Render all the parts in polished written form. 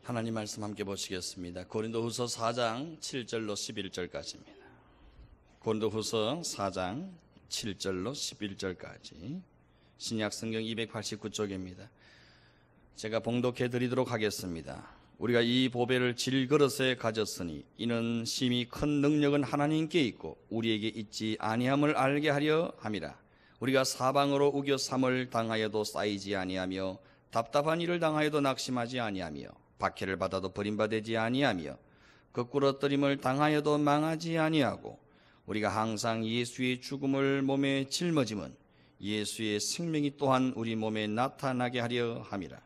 하나님 말씀 함께 보시겠습니다. 고린도후서 4장 7절로 11절까지입니다. 고린도후서 4장 7절로 11절까지 신약 성경 289쪽입니다. 제가 봉독해 드리도록 하겠습니다. 우리가 이 보배를 질그릇에 가졌으니 이는 심히 큰 능력은 하나님께 있고 우리에게 있지 아니함을 알게 하려 함이라. 우리가 사방으로 우겨 삼을 당하여도 쌓이지 아니하며 답답한 일을 당하여도 낙심하지 아니하며 박해를 받아도 버림받지 아니하며 거꾸러뜨림을 당하여도 망하지 아니하고 우리가 항상 예수의 죽음을 몸에 짊어짐은 예수의 생명이 또한 우리 몸에 나타나게 하려 함이라.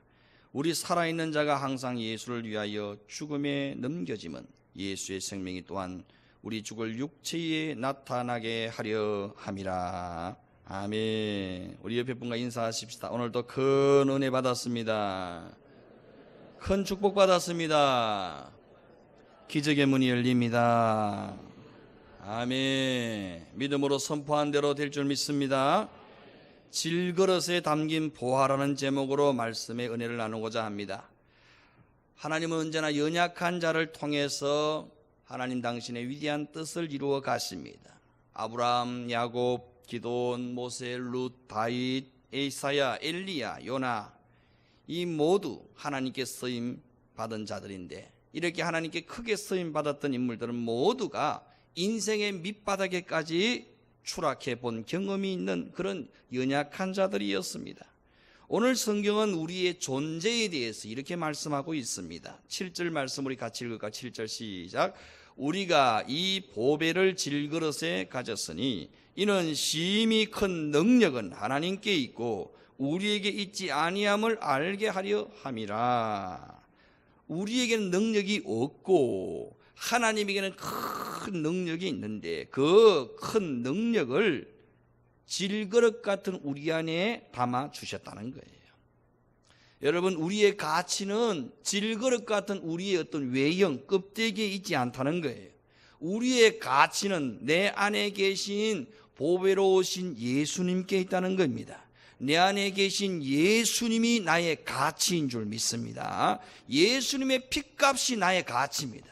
우리 살아있는 자가 항상 예수를 위하여 죽음에 넘겨짐은 예수의 생명이 또한 우리 죽을 육체에 나타나게 하려 함이라. 아멘. 우리 옆에 분과 인사하십시다. 오늘도 큰 은혜 받았습니다. 큰 축복 받았습니다. 기적의 문이 열립니다. 아멘. 믿음으로 선포한 대로 될 줄 믿습니다. 질그릇에 담긴 보화라는 제목으로 말씀의 은혜를 나누고자 합니다. 하나님은 언제나 연약한 자를 통해서 하나님 당신의 위대한 뜻을 이루어 가십니다. 아브라함, 야곱, 기도온, 모세, 룻, 다윗, 에이사야, 엘리야, 요나, 이 모두 하나님께 쓰임 받은 자들인데, 이렇게 하나님께 크게 쓰임 받았던 인물들은 모두가 인생의 밑바닥에까지 추락해 본 경험이 있는 그런 연약한 자들이었습니다. 오늘 성경은 우리의 존재에 대해서 이렇게 말씀하고 있습니다. 7절 말씀 우리 같이 읽을까? 7절 시작. 우리가 이 보배를 질그릇에 가졌으니 이는 심히 큰 능력은 하나님께 있고 우리에게 있지 아니함을 알게 하려 함이라. 우리에게는 능력이 없고 하나님에게는 큰 능력이 있는데 그 큰 능력을 질그릇 같은 우리 안에 담아 주셨다는 거예요. 여러분, 우리의 가치는 질그릇 같은 우리의 어떤 외형, 껍데기에 있지 않다는 거예요. 우리의 가치는 내 안에 계신 보배로우신 예수님께 있다는 겁니다. 내 안에 계신 예수님이 나의 가치인 줄 믿습니다. 예수님의 핏값이 나의 가치입니다.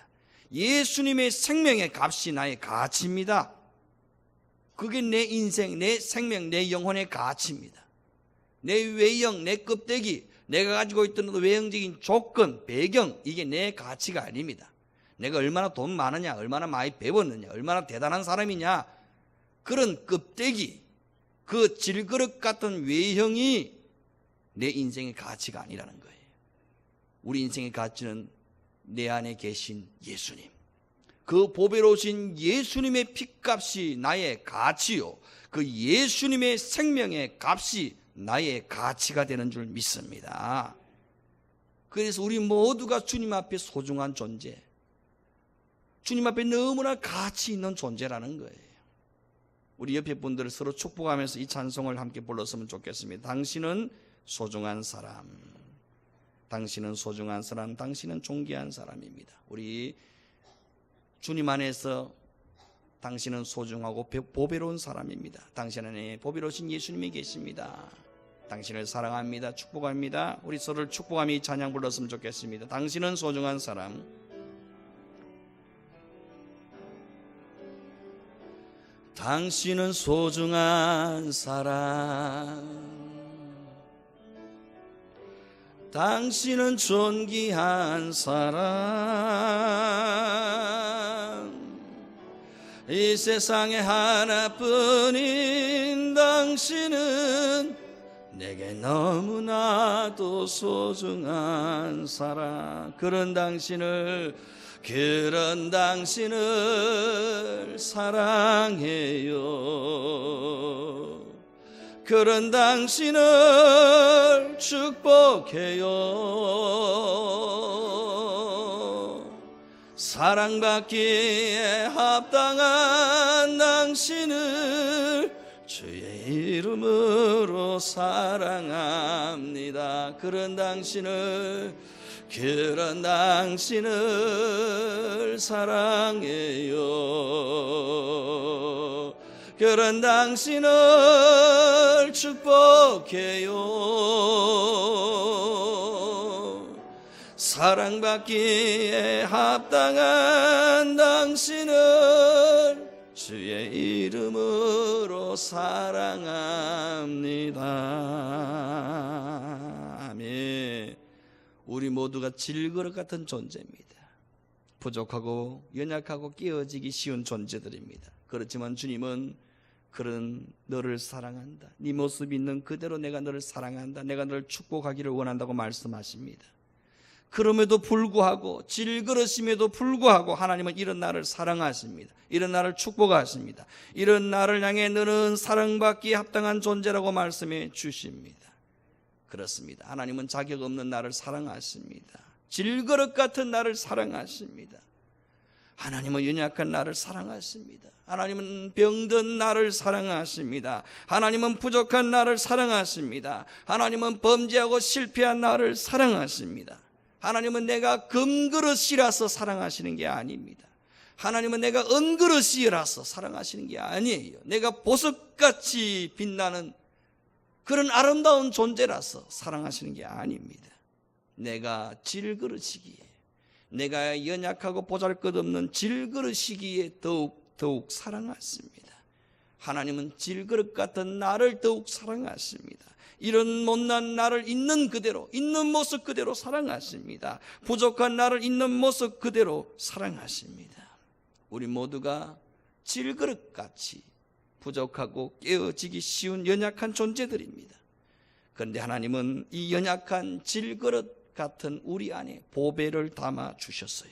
예수님의 생명의 값이 나의 가치입니다. 그게 내 인생, 내 생명, 내 영혼의 가치입니다. 내 외형, 내 껍데기, 내가 가지고 있던 외형적인 조건, 배경, 이게 내 가치가 아닙니다. 내가 얼마나 돈 많으냐, 얼마나 많이 배웠느냐, 얼마나 대단한 사람이냐, 그런 껍데기, 그 질그릇 같은 외형이 내 인생의 가치가 아니라는 거예요. 우리 인생의 가치는 내 안에 계신 예수님, 그 보배로우신 예수님의 핏값이 나의 가치요, 그 예수님의 생명의 값이 나의 가치가 되는 줄 믿습니다. 그래서 우리 모두가 주님 앞에 소중한 존재, 주님 앞에 너무나 가치 있는 존재라는 거예요. 우리 옆에 분들을 서로 축복하면서 이 찬송을 함께 불렀으면 좋겠습니다. 당신은 소중한 사람, 당신은 소중한 사람, 당신은 존귀한 사람입니다. 우리 주님 안에서 당신은 소중하고 보배로운 사람입니다. 당신 안에 보배로우신 예수님이 계십니다. 당신을 사랑합니다. 축복합니다. 우리 서로를 축복하며 이 찬양 불렀으면 좋겠습니다. 당신은 소중한 사람, 당신은 소중한 사람, 당신은 존귀한 사람, 이 세상에 하나뿐인 당신은 내게 너무나도 소중한 사람. 그런 당신을 사랑해요. 그런 당신을 축복해요. 사랑받기에 합당한 당신을 주의 이름으로 사랑합니다. 그런 당신을 사랑해요. 그런 당신을 축복해요. 사랑받기에 합당한 당신을 주의 이름으로 사랑합니다. 아멘. 우리 모두가 질그릇 같은 존재입니다. 부족하고 연약하고 깨어지기 쉬운 존재들입니다. 그렇지만 주님은 그런 너를 사랑한다. 네 모습 있는 그대로 내가 너를 사랑한다. 내가 너를 축복하기를 원한다고 말씀하십니다. 그럼에도 불구하고 질그릇임에도 불구하고 하나님은 이런 나를 사랑하십니다. 이런 나를 축복하십니다. 이런 나를 향해 너는 사랑받기에 합당한 존재라고 말씀해 주십니다. 그렇습니다. 하나님은 자격 없는 나를 사랑하십니다. 질그릇 같은 나를 사랑하십니다. 하나님은 연약한 나를 사랑하십니다. 하나님은 병든 나를 사랑하십니다. 하나님은 부족한 나를 사랑하십니다. 하나님은 범죄하고 실패한 나를 사랑하십니다. 하나님은 내가 금그릇이라서 사랑하시는 게 아닙니다. 하나님은 내가 은그릇이라서 사랑하시는 게 아니에요. 내가 보석같이 빛나는 그런 아름다운 존재라서 사랑하시는 게 아닙니다. 내가 질그릇이기에, 내가 연약하고 보잘것없는 질그릇이기에 더욱 사랑하십니다. 하나님은 질그릇 같은 나를 더욱 사랑하십니다. 이런 못난 나를 있는 그대로, 있는 모습 그대로 사랑하십니다. 부족한 나를 있는 모습 그대로 사랑하십니다. 우리 모두가 질그릇같이 부족하고 깨어지기 쉬운 연약한 존재들입니다. 그런데 하나님은 이 연약한 질그릇 같은 우리 안에 보배를 담아 주셨어요.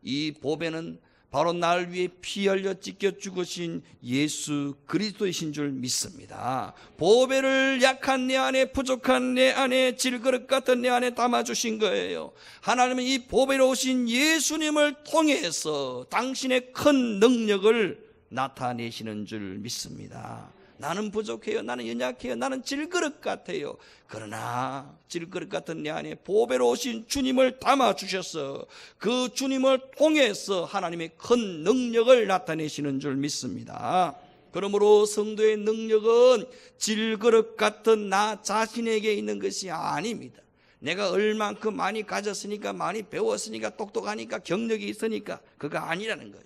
이 보배는 바로 날 위해 피 흘려 찢겨 죽으신 예수 그리스도이신 줄 믿습니다. 보배를 약한 내 안에, 부족한 내 안에, 질그릇 같은 내 안에 담아주신 거예요. 하나님은 이 보배로우신 예수님을 통해서 당신의 큰 능력을 나타내시는 줄 믿습니다. 나는 부족해요. 나는 연약해요. 나는 질그릇 같아요. 그러나 질그릇 같은 내 안에 보배로우신 주님을 담아주셔서 그 주님을 통해서 하나님의 큰 능력을 나타내시는 줄 믿습니다. 그러므로 성도의 능력은 질그릇 같은 나 자신에게 있는 것이 아닙니다. 내가 얼만큼 많이 가졌으니까, 많이 배웠으니까, 똑똑하니까, 경력이 있으니까 그거 아니라는 거예요.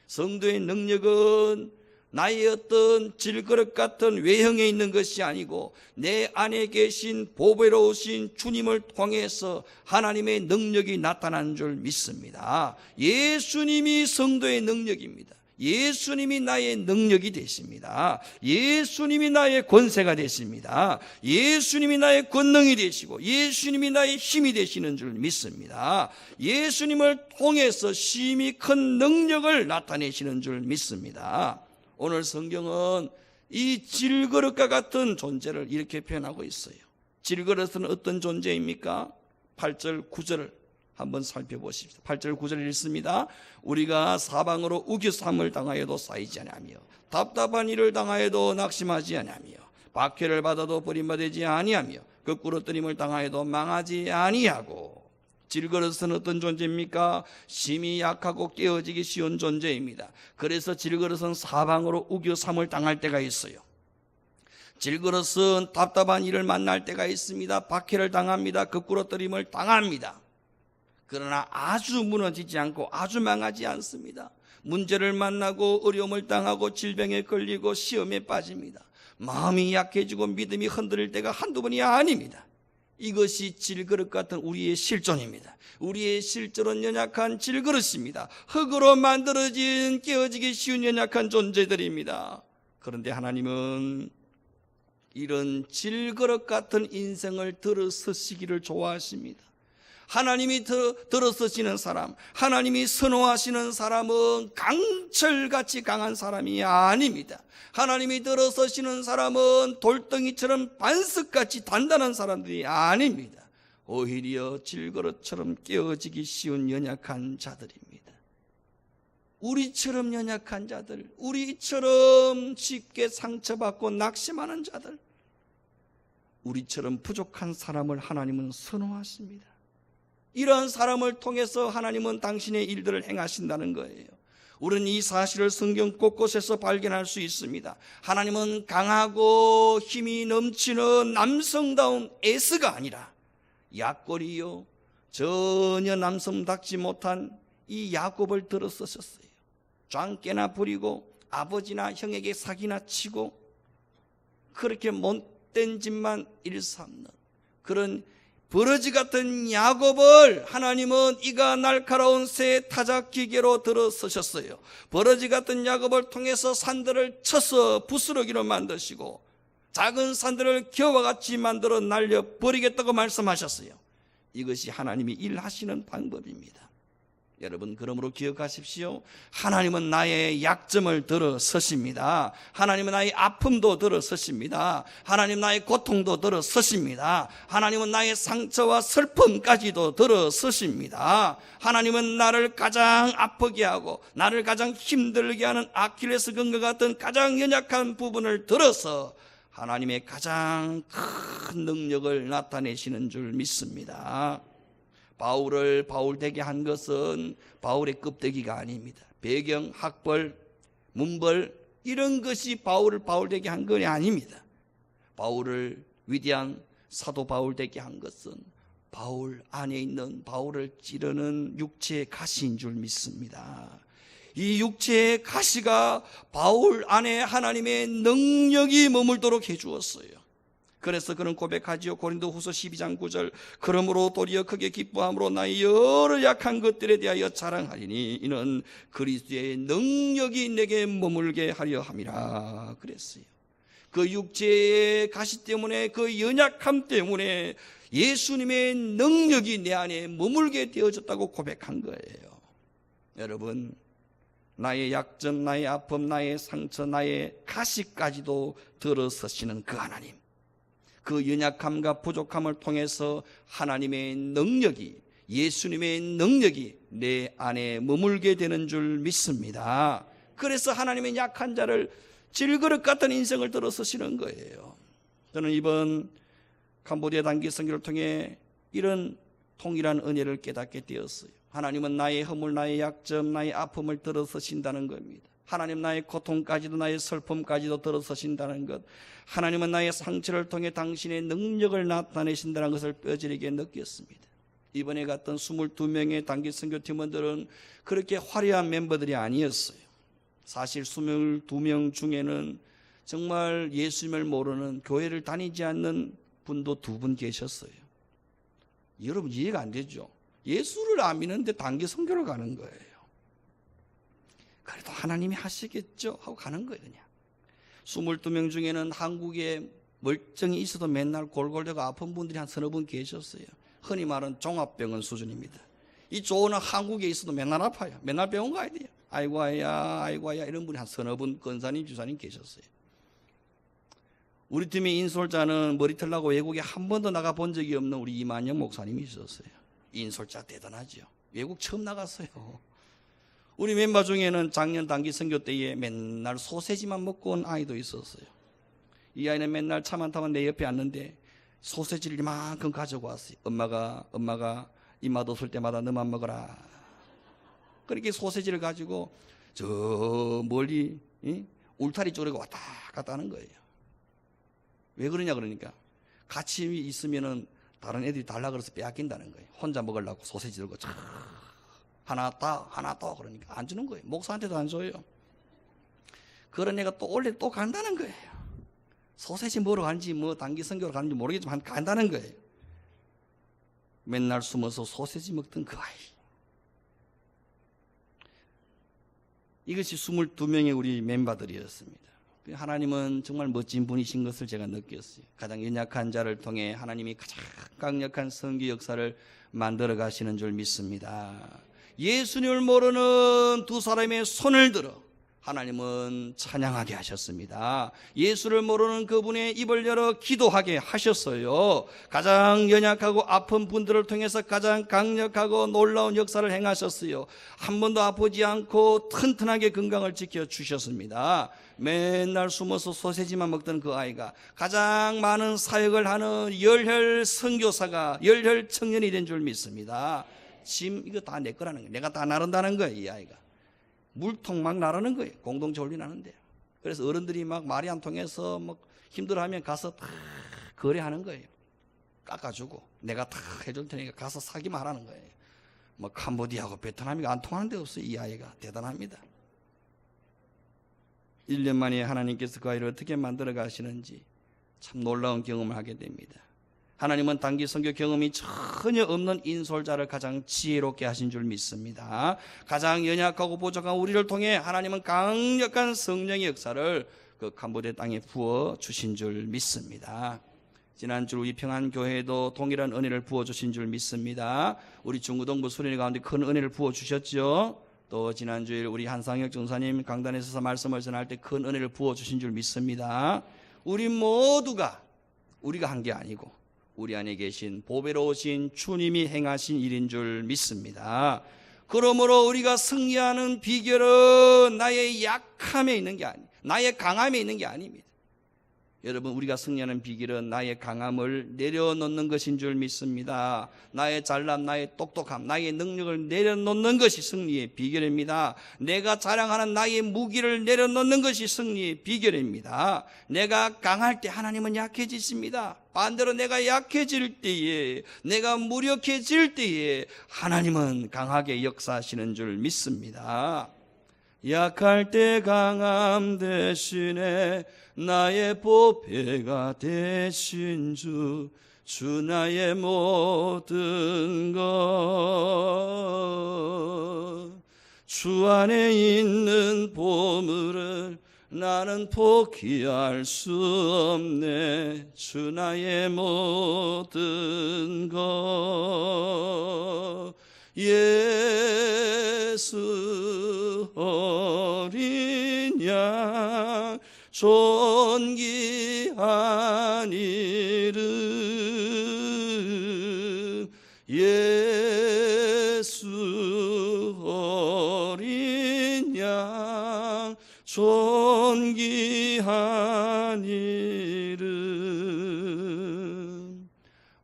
성도의 능력은 나의 어떤 질그릇 같은 외형에 있는 것이 아니고 내 안에 계신 보배로우신 주님을 통해서 하나님의 능력이 나타난 줄 믿습니다. 예수님이 성도의 능력입니다. 예수님이 나의 능력이 되십니다. 예수님이 나의 권세가 되십니다. 예수님이 나의 권능이 되시고 예수님이 나의 힘이 되시는 줄 믿습니다. 예수님을 통해서 심히 큰 능력을 나타내시는 줄 믿습니다. 오늘 성경은 이 질그릇과 같은 존재를 이렇게 표현하고 있어요. 질그릇은 어떤 존재입니까? 8절 9절을 한번 살펴보십시오. 8절 9절 읽습니다. 우리가 사방으로 우겨삼을 당하여도 쌓이지 아니하며 답답한 일을 당하여도 낙심하지 아니하며 박해를 받아도 버림받지 아니하며 거꾸로 뜨림을 당하여도 망하지 아니하고. 질그릇은 어떤 존재입니까? 심히 약하고 깨어지기 쉬운 존재입니다. 그래서 질그릇은 사방으로 우겨삼을 당할 때가 있어요. 질그릇은 답답한 일을 만날 때가 있습니다. 박해를 당합니다. 거꾸로 뜨림을 당합니다. 그러나 아주 무너지지 않고 아주 망하지 않습니다. 문제를 만나고 어려움을 당하고 질병에 걸리고 시험에 빠집니다. 마음이 약해지고 믿음이 흔들릴 때가 한두 번이 아닙니다. 이것이 질그릇 같은 우리의 실존입니다. 우리의 실존은 연약한 질그릇입니다. 흙으로 만들어진 깨어지기 쉬운 연약한 존재들입니다. 그런데 하나님은 이런 질그릇 같은 인생을 들어서시기를 좋아하십니다. 하나님이 들어서시는 사람, 하나님이 선호하시는 사람은 강철같이 강한 사람이 아닙니다. 하나님이 들어서시는 사람은 돌덩이처럼 반석같이 단단한 사람들이 아닙니다. 오히려 질그릇처럼 깨어지기 쉬운 연약한 자들입니다. 우리처럼 연약한 자들, 우리처럼 쉽게 상처받고 낙심하는 자들, 우리처럼 부족한 사람을 하나님은 선호하십니다. 이러한 사람을 통해서 하나님은 당신의 일들을 행하신다는 거예요. 우리는 이 사실을 성경 곳곳에서 발견할 수 있습니다. 하나님은 강하고 힘이 넘치는 남성다운 에스가 아니라 약골이요 전혀 남성답지 못한 이 야곱을 들어서셨어요. 짱깨나 부리고 아버지나 형에게 사기나 치고 그렇게 못된 짓만 일삼는 그런 버러지 같은 야곱을 하나님은 이가 날카로운 새 타작 기계로 들어서셨어요. 버러지 같은 야곱을 통해서 산들을 쳐서 부스러기로 만드시고 작은 산들을 겨와 같이 만들어 날려버리겠다고 말씀하셨어요. 이것이 하나님이 일하시는 방법입니다. 여러분, 그러므로 기억하십시오. 하나님은 나의 약점을 들어서십니다. 하나님은 나의 아픔도 들어서십니다. 하나님 나의 고통도 들어서십니다. 하나님은 나의 상처와 슬픔까지도 들어서십니다. 하나님은 나를 가장 아프게 하고 나를 가장 힘들게 하는 아킬레스 건과 같은 가장 연약한 부분을 들어서 하나님의 가장 큰 능력을 나타내시는 줄 믿습니다. 바울을 바울되게 한 것은 바울의 껍데기가 아닙니다. 배경, 학벌, 문벌 이런 것이 바울을 바울되게 한 것이 아닙니다. 바울을 위대한 사도 바울되게 한 것은 바울 안에 있는 바울을 찌르는 육체의 가시인 줄 믿습니다. 이 육체의 가시가 바울 안에 하나님의 능력이 머물도록 해주었어요. 그래서 그는 고백하지요. 고린도후서 12장 9절 그러므로 도리어 크게 기뻐함으로 나의 여러 약한 것들에 대하여 자랑하리니 이는 그리스도의 능력이 내게 머물게 하려 함이라 그랬어요. 그 육체의 가시 때문에 그 연약함 때문에 예수님의 능력이 내 안에 머물게 되어졌다고 고백한 거예요. 여러분, 나의 약점, 나의 아픔, 나의 상처, 나의 가시까지도 들어서시는 그 하나님, 그 연약함과 부족함을 통해서 하나님의 능력이, 예수님의 능력이 내 안에 머물게 되는 줄 믿습니다. 그래서 하나님의 약한 자를 질그릇 같은 인생을 들어서시는 거예요. 저는 이번 캄보디아 단기 선교를 통해 이런 통일한 은혜를 깨닫게 되었어요. 하나님은 나의 허물, 나의 약점, 나의 아픔을 들어서신다는 겁니다. 하나님 나의 고통까지도 나의 슬픔까지도 들어서신다는 것, 하나님은 나의 상처를 통해 당신의 능력을 나타내신다는 것을 뼈저리게 느꼈습니다. 이번에 갔던 22명의 단기 선교 팀원들은 그렇게 화려한 멤버들이 아니었어요. 사실 22명 중에는 정말 예수님을 모르는, 교회를 다니지 않는 분도 2분 계셨어요. 여러분, 이해가 안 되죠? 예수를 안 믿는데 단기 선교를 가는 거예요. 그래도 하나님이 하시겠죠 하고 가는 거예요. 그냥 22명 중에는 한국에 멀쩡히 있어도 맨날 골골대고 아픈 분들이 한 서너 분 계셨어요. 흔히 말하는 종합병원 수준입니다. 이 조언은 한국에 있어도 맨날 아파요. 맨날 병원 가야 돼요. 아이고야 아이고야 이런 분이 한 서너 분, 권사님 주사님 계셨어요. 우리 팀의 인솔자는 머리털 나고 외국에 한 번도 나가 본 적이 없는 우리 이만영 목사님이 있었어요. 인솔자 대단하죠. 외국 처음 나갔어요. 우리 멤버 중에는 작년 단기 선교 때에 맨날 소세지만 먹고 온 아이도 있었어요. 이 아이는 맨날 차만 타면 내 옆에 앉는데 소세지를 이만큼 가지고 왔어요. 엄마가 입맛 없을 때마다 너만 먹어라. 그렇게 소세지를 가지고 저 멀리 울타리 쪽으로 왔다 갔다 하는 거예요. 왜 그러냐 그러니까 같이 있으면은 다른 애들이 달라 그래서 빼앗긴다는 거예요. 혼자 먹으려고 소세지 들고 하나 더 그러니까 안 주는 거예요. 목사한테도 안 줘요. 그런 애가 또 원래 또 간다는 거예요. 소세지 먹으러 가는지 뭐 단기 선교로 가는지 모르겠지만 간다는 거예요. 맨날 숨어서 소세지 먹던 그 아이. 이것이 22명의 우리 멤버들이었습니다. 하나님은 정말 멋진 분이신 것을 제가 느꼈어요. 가장 연약한 자를 통해 하나님이 가장 강력한 선교 역사를 만들어 가시는 줄 믿습니다. 예수님을 모르는 두 사람의 손을 들어 하나님은 찬양하게 하셨습니다. 예수를 모르는 그분의 입을 열어 기도하게 하셨어요. 가장 연약하고 아픈 분들을 통해서 가장 강력하고 놀라운 역사를 행하셨어요. 한 번도 아프지 않고 튼튼하게 건강을 지켜주셨습니다. 맨날 숨어서 소세지만 먹던 그 아이가 가장 많은 사역을 하는 열혈 선교사가, 열혈 청년이 된 줄 믿습니다. 지금 이거 다 내 거라는 거예요. 내가 다 나른다는 거예요. 이 아이가 물통 막 나르는 거예요. 공동체 올리나는데. 그래서 어른들이 막 말이 안 통해서 막 힘들어하면 가서 다 거래하는 거예요. 깎아주고 내가 다 해줄 테니까 가서 사기만 하라는 거예요. 뭐 캄보디아하고 베트남이가 안 통하는 데 없어요. 이 아이가 대단합니다. 1년 만에 하나님께서 그 아이를 어떻게 만들어 가시는지 참 놀라운 경험을 하게 됩니다. 하나님은 단기 선교 경험이 전혀 없는 인솔자를 가장 지혜롭게 하신 줄 믿습니다. 가장 연약하고 부족한 우리를 통해 하나님은 강력한 성령의 역사를 그 캄보디아 땅에 부어 주신 줄 믿습니다. 지난주 우리 평안교회도 동일한 은혜를 부어주신 줄 믿습니다. 우리 중구동부 수련회 가운데 큰 은혜를 부어주셨죠. 또 지난주에 우리 한상혁 전사님 강단에 서서 말씀을 전할 때 큰 은혜를 부어주신 줄 믿습니다. 우리 모두가 우리가 한 게 아니고 우리 안에 계신 보배로우신 주님이 행하신 일인 줄 믿습니다. 그러므로 우리가 승리하는 비결은 나의 약함에 있는 게 아니에요. 나의 강함에 있는 게 아닙니다. 여러분, 우리가 승리하는 비결은 나의 강함을 내려놓는 것인 줄 믿습니다. 나의 잘남, 나의 똑똑함, 나의 능력을 내려놓는 것이 승리의 비결입니다. 내가 자랑하는 나의 무기를 내려놓는 것이 승리의 비결입니다. 내가 강할 때 하나님은 약해지십니다. 반대로 내가 약해질 때에, 내가 무력해질 때에 하나님은 강하게 역사하시는 줄 믿습니다. 약할 때 강함 대신에 나의 보배가 되신 주 나의 모든 것. 주 안에 있는 보물을 나는 포기할 수 없네. 주 나의 모든 것. 예수 어린 양 존귀한 이름. 예수 어린 양 존귀한 이름.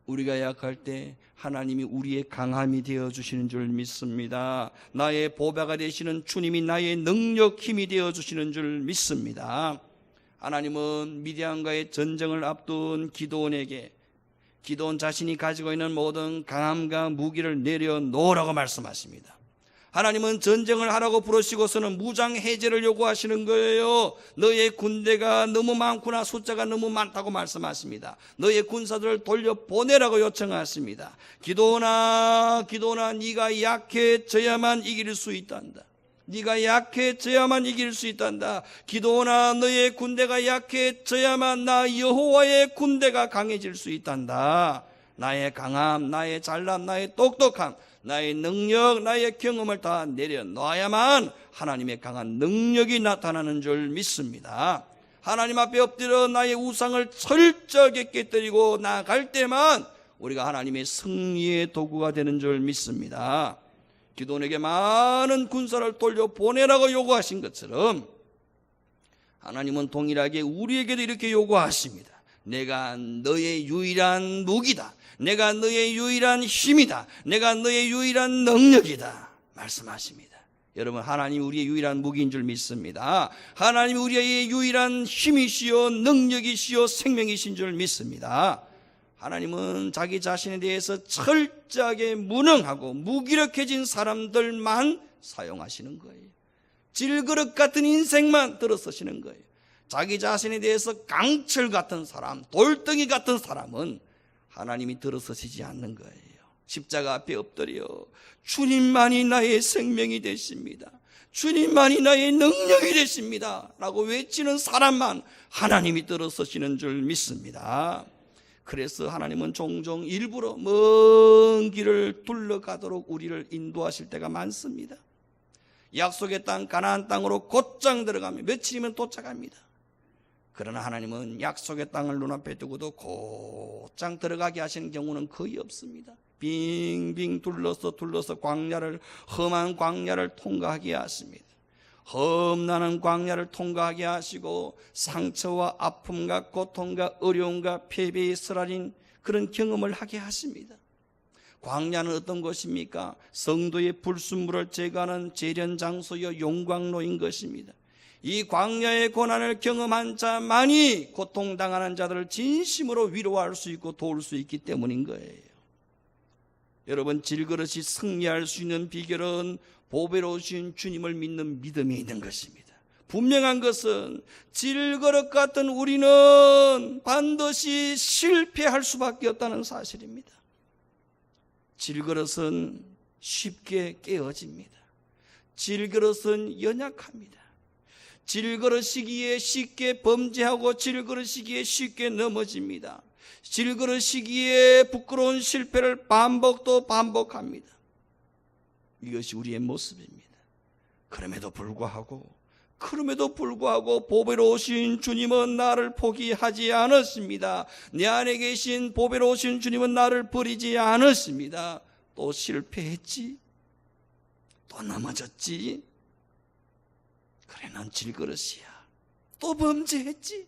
우리가 약할 때 하나님이 우리의 강함이 되어주시는 줄 믿습니다. 나의 보배가 되시는 주님이 나의 능력, 힘이 되어주시는 줄 믿습니다. 하나님은 미디안과의 전쟁을 앞둔 기드온에게 기드온 자신이 가지고 있는 모든 강함과 무기를 내려놓으라고 말씀하십니다. 하나님은 전쟁을 하라고 부르시고서는 무장 해제를 요구하시는 거예요. 너의 군대가 너무 많구나, 숫자가 너무 많다고 말씀하십니다. 너의 군사들을 돌려보내라고 요청하십니다. 기드온아, 네가 약해져야만 이길 수 있단다. 네가 약해져야만 이길 수 있단다. 기드온아, 너의 군대가 약해져야만 나 여호와의 군대가 강해질 수 있단다. 나의 강함, 나의 잘남, 나의 똑똑함, 나의 능력, 나의 경험을 다 내려놔야만 하나님의 강한 능력이 나타나는 줄 믿습니다. 하나님 앞에 엎드려 나의 우상을 철저하게 깨뜨리고 나아갈 때만 우리가 하나님의 승리의 도구가 되는 줄 믿습니다. 기드온에게 많은 군사를 돌려보내라고 요구하신 것처럼 하나님은 동일하게 우리에게도 이렇게 요구하십니다. 내가 너의 유일한 무기다. 내가 너의 유일한 힘이다. 내가 너의 유일한 능력이다 말씀하십니다. 여러분, 하나님이 우리의 유일한 무기인 줄 믿습니다. 하나님이 우리의 유일한 힘이시요 능력이시요 생명이신 줄 믿습니다. 하나님은 자기 자신에 대해서 철저하게 무능하고 무기력해진 사람들만 사용하시는 거예요. 질그릇 같은 인생만 들어 쓰시는 거예요. 자기 자신에 대해서 강철 같은 사람, 돌덩이 같은 사람은 하나님이 들어서시지 않는 거예요. 십자가 앞에 엎드려 주님만이 나의 생명이 되십니다. 주님만이 나의 능력이 되십니다 라고 외치는 사람만 하나님이 들어서시는 줄 믿습니다. 그래서 하나님은 종종 일부러 먼 길을 둘러가도록 우리를 인도하실 때가 많습니다. 약속의 땅 가나안 땅으로 곧장 들어가면 며칠이면 도착합니다. 그러나 하나님은 약속의 땅을 눈앞에 두고도 곧장 들어가게 하시는 경우는 거의 없습니다. 빙빙 둘러서 광야를, 험한 광야를 통과하게 하십니다. 험난한 광야를 통과하게 하시고 상처와 아픔과 고통과 어려움과 패배에 쓰라린 그런 경험을 하게 하십니다. 광야는 어떤 곳입니까? 성도의 불순물을 제거하는 재련 장소여 용광로인 것입니다. 이 광야의 고난을 경험한 자만이 고통당하는 자들을 진심으로 위로할 수 있고 도울 수 있기 때문인 거예요. 여러분, 질그릇이 승리할 수 있는 비결은 보배로우신 주님을 믿는 믿음이 있는 것입니다. 분명한 것은 질그릇 같은 우리는 반드시 실패할 수밖에 없다는 사실입니다. 질그릇은 쉽게 깨어집니다. 질그릇은 연약합니다. 질그릇이기에 쉽게 범죄하고 질그릇이기에 쉽게 넘어집니다. 질그릇이기에 부끄러운 실패를 반복합니다. 이것이 우리의 모습입니다. 그럼에도 불구하고 보배로우신 주님은 나를 포기하지 않았습니다. 내 안에 계신 보배로우신 주님은 나를 버리지 않았습니다. 또 실패했지, 또 넘어졌지, 그래 난 질그릇이야. 또 범죄했지,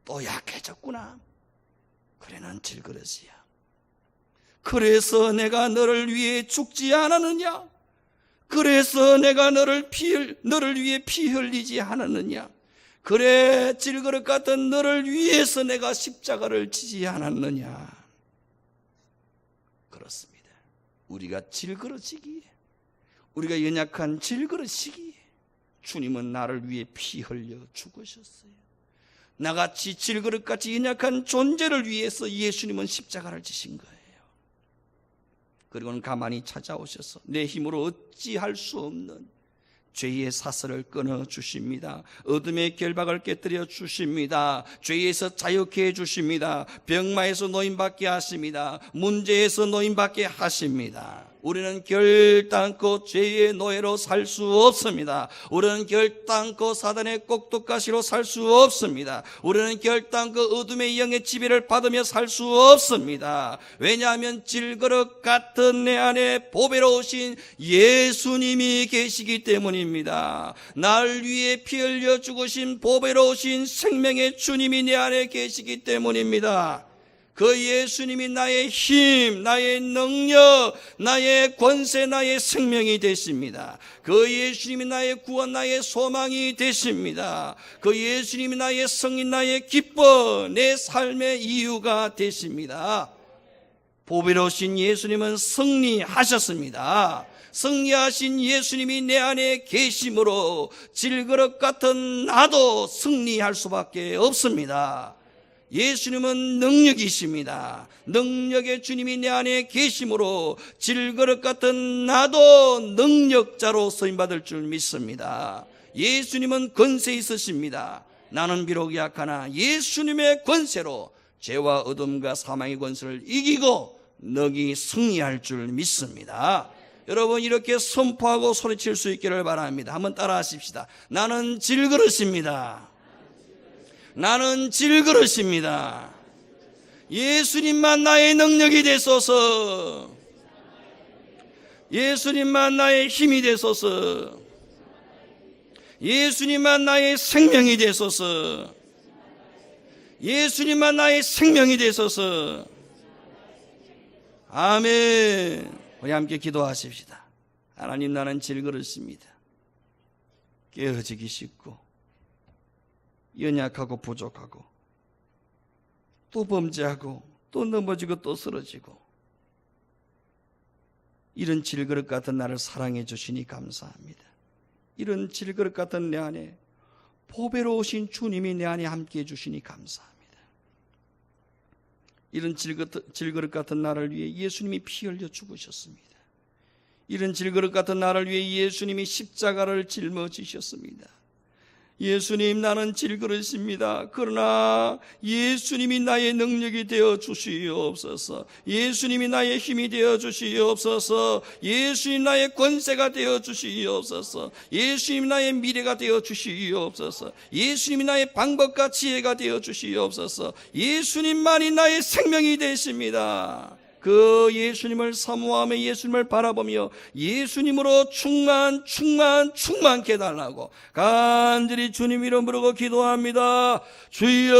또 약해졌구나, 그래 난 질그릇이야. 그래서 내가 너를 위해 죽지 않았느냐? 그래서 내가 너를 위해 피 흘리지 않았느냐? 그래, 질그릇 같은 너를 위해서 내가 십자가를 지지 않았느냐? 그렇습니다. 우리가 질그릇이기에, 우리가 연약한 질그릇이기에 주님은 나를 위해 피 흘려 죽으셨어요. 나같이 질그릇같이 연약한 존재를 위해서 예수님은 십자가를 지신 거예요. 그리고는 가만히 찾아오셔서 내 힘으로 어찌할 수 없는 죄의 사슬을 끊어 주십니다. 어둠의 결박을 깨뜨려 주십니다. 죄에서 자유케 해 주십니다. 병마에서 노임받게 하십니다. 문제에서 노임받게 하십니다. 우리는 결단코 죄의 노예로 살 수 없습니다. 우리는 결단코 사단의 꼭두가시로 살 수 없습니다. 우리는 결단코 어둠의 영의 지배를 받으며 살 수 없습니다. 왜냐하면 질그릇 같은 내 안에 보배로우신 예수님이 계시기 때문입니다. 날 위해 피 흘려 죽으신 보배로우신 생명의 주님이 내 안에 계시기 때문입니다. 그 예수님이 나의 힘, 나의 능력, 나의 권세, 나의 생명이 되십니다. 그 예수님이 나의 구원, 나의 소망이 되십니다. 그 예수님이 나의 성인, 나의 기뻐, 내 삶의 이유가 되십니다. 보배로우신 예수님은 승리하셨습니다. 승리하신 예수님이 내 안에 계심으로 질그릇 같은 나도 승리할 수밖에 없습니다. 예수님은 능력이십니다. 능력의 주님이 내 안에 계심으로 질그릇 같은 나도 능력자로 쓰임받을 줄 믿습니다. 예수님은 권세 있으십니다. 나는 비록 약하나 예수님의 권세로 죄와 어둠과 사망의 권세를 이기고 너희 승리할 줄 믿습니다. 여러분, 이렇게 선포하고 소리칠 수 있기를 바랍니다. 한번 따라 하십시다. 나는 질그릇입니다. 나는 질그릇입니다. 예수님만 나의 능력이 되소서. 예수님만 나의 힘이 되소서. 예수님만 나의 생명이 되소서. 예수님만 나의 생명이 되소서. 아멘. 우리 함께 기도하십시다. 하나님, 나는 질그릇입니다. 깨어지기 쉽고 연약하고 부족하고 또 범죄하고 또 넘어지고 또 쓰러지고, 이런 질그릇 같은 나를 사랑해 주시니 감사합니다. 이런 질그릇 같은 내 안에 보배로우신 주님이 내 안에 함께해 주시니 감사합니다. 이런 질그릇 같은 나를 위해 예수님이 피 흘려 죽으셨습니다. 이런 질그릇 같은 나를 위해 예수님이 십자가를 짊어지셨습니다. 예수님, 나는 질그릇입니다. 그러나 예수님이 나의 능력이 되어 주시옵소서. 예수님이 나의 힘이 되어 주시옵소서. 예수님 나의 권세가 되어 주시옵소서. 예수님 나의 미래가 되어 주시옵소서. 예수님이 나의 방법과 지혜가 되어 주시옵소서. 예수님만이 나의 생명이 되십니다. 그 예수님을 사모하며 예수님을 바라보며 예수님으로 충만케 해달라고 간절히 주님 이름 부르고 기도합니다. 주여.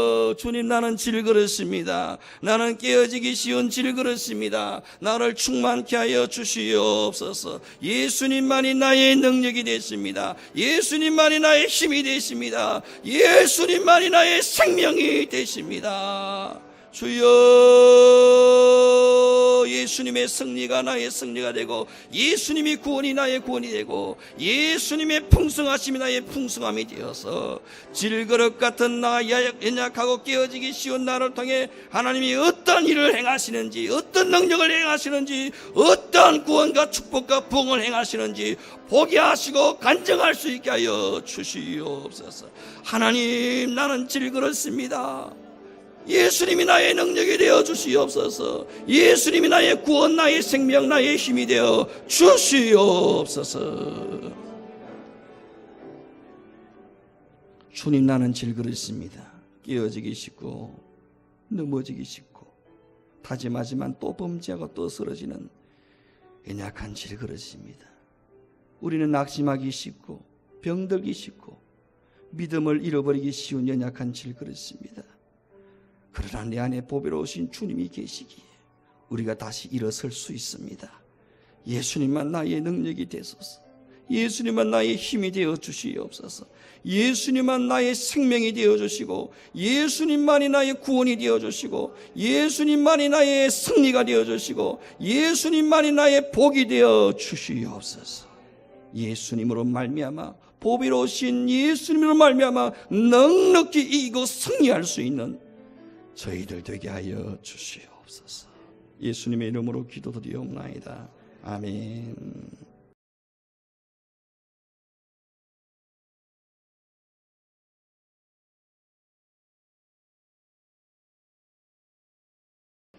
주여. 주님, 나는 질그릇입니다. 나는 깨어지기 쉬운 질그릇입니다. 나를 충만케 하여 주시옵소서. 예수님만이 나의 능력이 되십니다. 예수님만이 나의 힘이 되십니다. 예수님만이 나의 생명이 되십니다. 주여, 예수님의 승리가 나의 승리가 되고, 예수님이 구원이 나의 구원이 되고, 예수님의 풍성하심이 나의 풍성함이 되어서 질그릇 같은 나, 연약하고 깨어지기 쉬운 나를 통해 하나님이 어떤 일을 행하시는지, 어떤 능력을 행하시는지, 어떤 구원과 축복과 부흥을 행하시는지 보게 하시고 간증할 수 있게 하여 주시옵소서. 하나님, 나는 질그릇입니다. 예수님이 나의 능력이 되어 주시옵소서. 예수님이 나의 구원, 나의 생명, 나의 힘이 되어 주시옵소서. 주님, 나는 질그릇입니다. 깨어지기 쉽고 넘어지기 쉽고 다짐하지만 또 범죄하고 또 쓰러지는 연약한 질그릇입니다. 우리는 낙심하기 쉽고 병들기 쉽고 믿음을 잃어버리기 쉬운 연약한 질그릇입니다. 그러나 내 안에 보배로우신 주님이 계시기에 우리가 다시 일어설 수 있습니다. 예수님만 나의 능력이 되소서. 예수님만 나의 힘이 되어 주시옵소서. 예수님만 나의 생명이 되어 주시고, 예수님만이 나의 구원이 되어 주시고, 예수님만이 나의 승리가 되어 주시고, 예수님만이 나의 복이 되어 주시옵소서. 예수님으로 말미암아, 보배로우신 예수님으로 말미암아 넉넉히 이기고 승리할 수 있는 저희들 되게 하여 주시옵소서. 예수님의 이름으로 기도드리옵나이다. 아멘.